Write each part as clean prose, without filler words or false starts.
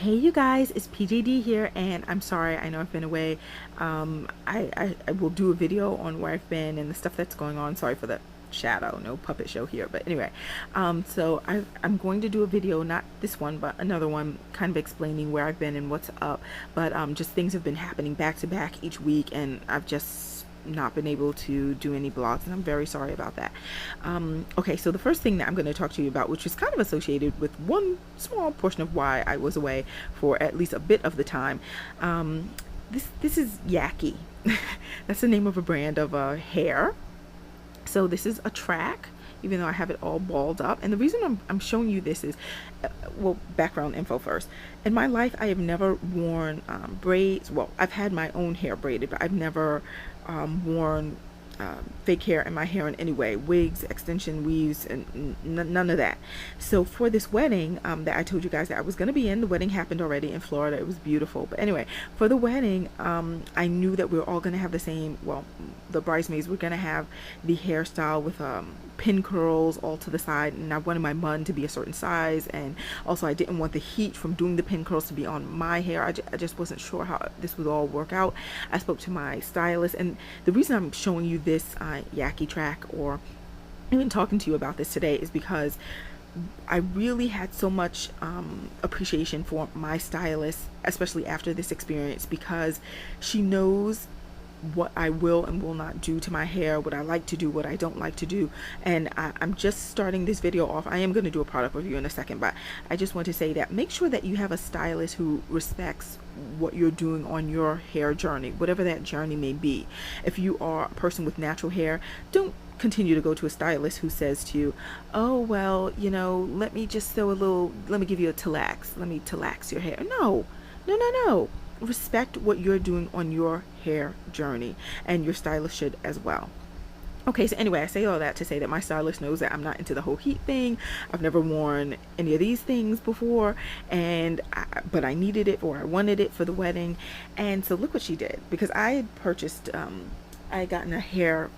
Hey you guys, it's PJD here, and I'm sorry, I know I've been away. I will do a video on where I've been and the stuff that's going on. Sorry for the shadow, no puppet show here, but anyway, I'm going to do a video, not this one, but another one, kind of explaining where I've been and what's up. But just things have been happening back to back each week, and I've just not been able to do any blogs, and I'm very sorry about that. Okay, so the first thing that I'm going to talk to you about, which is kind of associated with one small portion of why I was away for at least a bit of the time, this is Yaki. That's the name of a brand of hair. So this is a track, even though I have it all balled up. And the reason I'm showing you this is, well, background info first. In my life, I have never worn braids. Well, I've had my own hair braided, but I've never worn fake hair in my hair in any way, wigs, extension weaves, and none of that. So for this wedding that I told you guys that I was going to be in, the wedding happened already in Florida. It was beautiful. But anyway, for the wedding, I knew that we were all going to have the same, well, the bridesmaids were going to have the hairstyle with pin curls all to the side, and I wanted my bun to be a certain size, and also I didn't want the heat from doing the pin curls to be on my hair. I just wasn't sure how this would all work out. I spoke to my stylist, and the reason I'm showing you this Yaki track, or even talking to you about this today, is because I really had so much appreciation for my stylist, especially after this experience, because she knows what I will and will not do to my hair, what I like to do, what I don't like to do. And I'm just starting this video off. I am going to do a product review in a second, but I just want to say that make sure that you have a stylist who respects what you're doing on your hair journey, whatever that journey may be. If you are a person with natural hair, don't continue to go to a stylist who says to you, oh, well, you know, let me just sew a little, let me give you a talax, let me talax your hair. No, no, no, no. Respect what you're doing on your hair journey, and your stylist should as well. Okay, so anyway, I say all that to say that my stylist knows that I'm not into the whole heat thing. I've never worn any of these things before, but I needed it, or I wanted it for the wedding. And so look what she did, because I had purchased, I had gotten a hair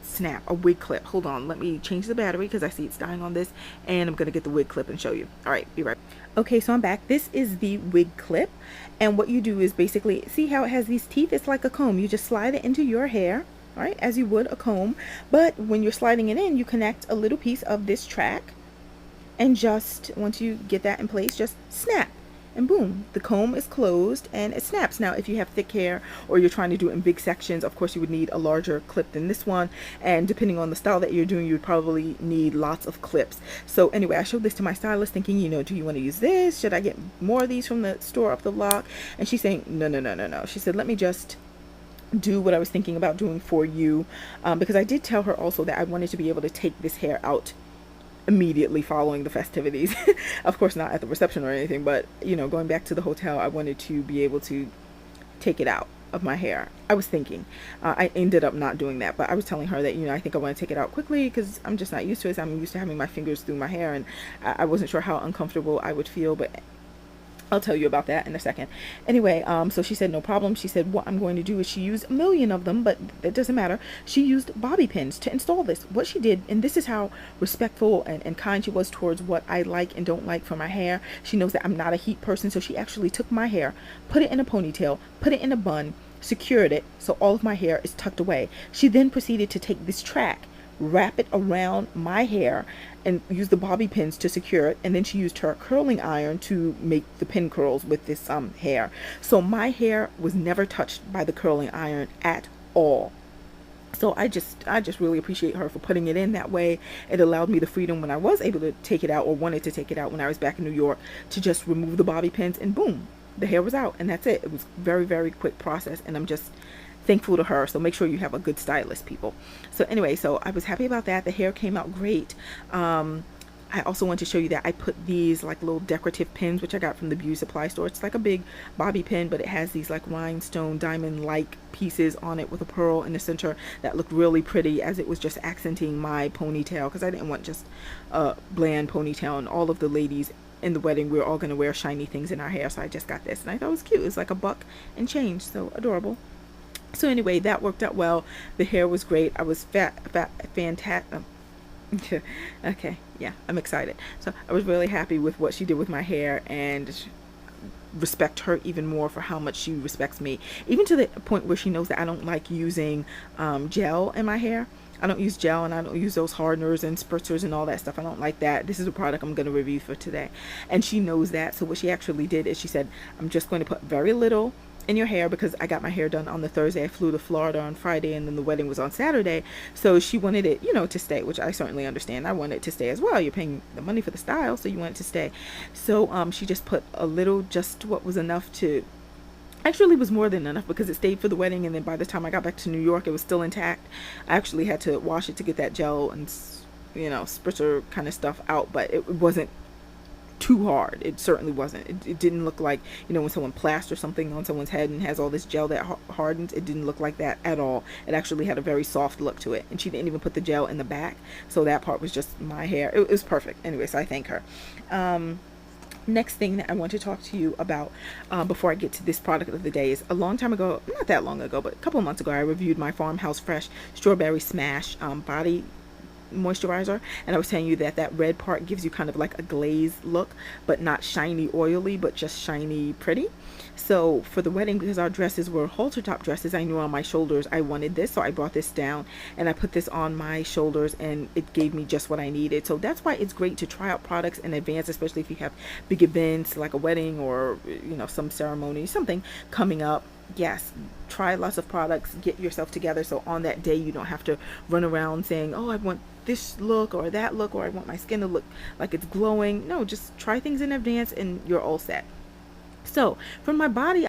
snap, a wig clip. Hold on, let me change the battery because I see it's dying on this, and I'm gonna get the wig clip and show you. All right, be right. Okay, so I'm back. This is the wig clip, and what you do is basically, see how it has these teeth? It's like a comb. You just slide it into your hair, all right, as you would a comb. But when you're sliding it in, you connect a little piece of this track, and just once you get that in place, just snap, and boom, the comb is closed and it snaps. Now if you have thick hair, or you're trying to do it in big sections, of course you would need a larger clip than this one, and depending on the style that you're doing, you would probably need lots of clips. So anyway, I showed this to my stylist thinking, you know, do you want to use this? Should I get more of these from the store up the block? And she's saying, no, no, no, no, no. She said, let me just do what I was thinking about doing for you, because I did tell her also that I wanted to be able to take this hair out immediately following the festivities. Of course not at the reception or anything, but you know, going back to the hotel, I wanted to be able to take it out of my hair. I was thinking, I ended up not doing that, but I was telling her that, you know, I think I want to take it out quickly because I'm just not used to it. I'm used to having my fingers through my hair, and I wasn't sure how uncomfortable I would feel, but I'll tell you about that in a second. Anyway, so she said no problem. She said what I'm going to do is, she used a million of them, but it doesn't matter. She used bobby pins to install this. What she did, and this is how respectful and kind she was towards what I like and don't like for my hair. She knows that I'm not a heat person, so she actually took my hair, put it in a ponytail, put it in a bun, secured it so all of my hair is tucked away. She then proceeded to take this track, wrap it around my hair, and use the bobby pins to secure it, and then she used her curling iron to make the pin curls with this hair. So my hair was never touched by the curling iron at all. So I just really appreciate her for putting it in that way. It allowed me the freedom when I was able to take it out, or wanted to take it out when I was back in New York, to just remove the bobby pins, and boom, the hair was out, and that's it. It was very, very quick process, and I'm just thankful to her. So make sure you have a good stylist, people. So anyway, so I was happy about that. The hair came out great. I also want to show you that I put these like little decorative pins, which I got from the beauty supply store. It's like a big bobby pin, but it has these like rhinestone diamond like pieces on it with a pearl in the center that looked really pretty, as it was just accenting my ponytail, because I didn't want just a bland ponytail, and all of the ladies in the wedding, we were all going to wear shiny things in our hair. So I just got this, and I thought it was cute. It's like a buck and change, so adorable. So anyway, that worked out well. The hair was great. I was fantastic. Okay, yeah, I'm excited. So I was really happy with what she did with my hair, and respect her even more for how much she respects me, even to the point where she knows that I don't like using gel in my hair. I don't use gel, and I don't use those hardeners and spritzers and all that stuff. I don't like that. This is a product I'm going to review for today. And she knows that. So what she actually did is she said, I'm just going to put very little in your hair, because I got my hair done on the Thursday. I flew to Florida on Friday, and then the wedding was on Saturday. So she wanted it, to stay, which I certainly understand. I want it to stay as well. You're paying the money for the style, so you want it to stay. So she just put a little, just what was enough to, actually was more than enough, because it stayed for the wedding, and then by the time I got back to New York, it was still intact. I actually had to wash it to get that gel and spritzer kind of stuff out, but it wasn't too hard. It certainly wasn't. It didn't look like, when someone plasters something on someone's head and has all this gel that hardens. It didn't look like that at all. It actually had a very soft look to it, and she didn't even put the gel in the back, so that part was just my hair. It was perfect. Anyway, so I thank her. Next thing that I want to talk to you about before I get to this product of the day is, a long time ago, not that long ago, but a couple of months ago, I reviewed my Farmhouse Fresh Strawberry Smash body moisturizer, and I was telling you that that red part gives you kind of like a glazed look, but not shiny oily, but just shiny pretty. So for the wedding, because our dresses were halter top dresses, I knew on my shoulders I wanted this, so I brought this down and I put this on my shoulders, and it gave me just what I needed. So that's why it's great to try out products in advance, especially if you have big events like a wedding or some ceremony, something coming up. Yes, try lots of products, get yourself together, so on that day you don't have to run around saying, oh, I want this look or that look, or I want my skin to look like it's glowing. No, just try things in advance and you're all set. So for my body,